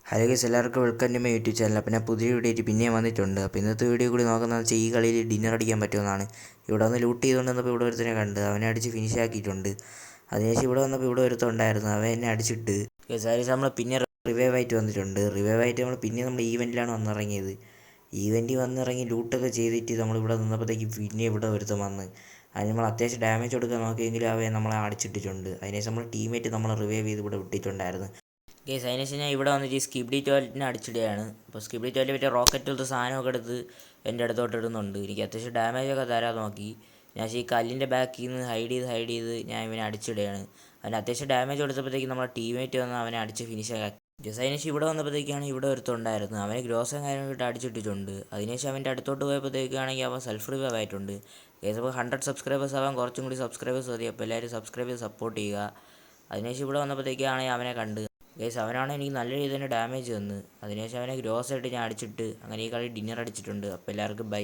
Hello guys, എല്ലാവർക്കും welcome to my YouTube channel. അപ്പോൾ ഞാൻ പുതിയ വീഡിയോ ആയിട്ട് പിന്നെയും വന്നിട്ടുണ്ട്. അപ്പോൾ ഇന്നത്തെ വീഡിയോ കൂടി നോക്കുന്നതെന്ന് വെച്ചാൽ ഈ കളിയിൽ ഡിന്നർ അടിക്കാൻ പറ്റുമെന്നാണ്. ഇവിടെ വന്ന് ലൂട്ട് ചെയ്തുകൊണ്ട് വന്നപ്പോൾ ഇവിടെ ഒരുത്തനെ കണ്ട് അവനെ അടിച്ച് ഫിനിഷ് ആക്കിയിട്ടുണ്ട്. അതിനുശേഷം ഇവിടെ വന്നപ്പോൾ ഇവിടെ ഒരുത്തുണ്ടായിരുന്നു, അവൻ എന്നെ അടിച്ചിട്ട് ഗൈസ്. അതിനുശേഷം നമ്മൾ പിന്നെ റിവൈവ് ആയിട്ട് വന്നിട്ടുണ്ട്. റിവൈവ് ആയിട്ട് നമ്മൾ ഈവെൻറ്റിലാണ് വന്നിറങ്ങിയത്. ഈവെൻറ്റിൽ വന്നിറങ്ങി ലൂട്ടൊക്കെ ചെയ്തിട്ട് നമ്മളിവിടെ നിന്നപ്പോഴത്തേക്ക് പിന്നെ ഇവിടെ ഒരുത്തം വന്ന് അതിന് നമ്മൾ അത്യാവശ്യം ഡാമേജ് കൊടുക്കാൻ നോക്കിയെങ്കിലും അവൻ നമ്മളെ അടിച്ചിട്ടിട്ടുണ്ട്. അതിനുശേഷം നമ്മൾ ടീമേറ്റ് നമ്മളെ റിവൈവ് ചെയ്ത് ഇവിടെ വിട്ടിട്ടുണ്ടായിരുന്നു. ഗൈസ്, അതിനുശേഷം ഞാൻ ഇവിടെ വന്നിട്ട് ഈ സ്കിബിഡി ടോയ്ലറ്റിനെ അടിച്ചിടുകയാണ്. അപ്പോൾ സ്കിബിഡി ടോയ്ലറ്റ് മറ്റേ റോക്കറ്റ് പോലത്തെ സാധനമൊക്കെ എടുത്ത് എൻ്റെ അടുത്തോട്ട് ഇടുന്നുണ്ട്. എനിക്ക് അത്യാവശ്യം ഡാമേജൊക്കെ തരാൻ നോക്കി. ഞാൻ ഈ കല്ലിൻ്റെ ബാക്കിൽ നിന്ന് ഹൈഡ് ചെയ്ത് ഞാൻ ഇവനെ അടിച്ചിടുകയാണ്. അവന് അത്യാവശ്യം ഡാമേജ് കൊടുത്തപ്പോഴത്തേക്ക് നമ്മുടെ ടീമേറ്റ് വന്ന് അവനെ അടിച്ച് ഫിനിഷ് ആക്കി. ജസ്റ്റ് അതിനുശേഷം ഇവിടെ വന്നപ്പോഴത്തേക്കാണ് ഇവിടെ ഒരുത്തുണ്ടായിരുന്നു. അവനെ ഗ്രോസും കാര്യങ്ങളൊക്കെ അടിച്ചിട്ടിട്ടുണ്ട്. അതിനുശേഷം അവൻ്റെ അടുത്തോട്ട് പോയപ്പോഴത്തേക്കാണെങ്കിൽ അവൻ സെൽഫ് റിവൈവ് ആയിട്ടുണ്ട്. ഗൈസ്, അപ്പോൾ 100 സബ്സ്ക്രൈബേഴ്സ് ആവാൻ കുറച്ചും കൂടി സബ്സ്ക്രൈബേഴ്സ് മതി. അപ്പോൾ എല്ലാവരും സബ്സ്ക്രൈബ് ചെയ്ത് സപ്പോർട്ട് ചെയ്യുക. അതിനുശേഷം ഇവിടെ വന്നപ്പോഴത്തേക്കാണെങ്കിൽ അവനെ കണ്ട് ഗൈസ്, അവനാണ് എനിക്ക് നല്ല രീതിയിൽ തന്നെ ഡാമേജ് തന്ന്. അതിനുശേഷം അവനെ ഗ്രോസ് ആയിട്ട് ഞാൻ അടിച്ചിട്ട് അങ്ങനെ ഈ കളി ഡിന്നർ അടിച്ചിട്ടുണ്ട്. അപ്പോൾ എല്ലാവർക്കും ബൈ.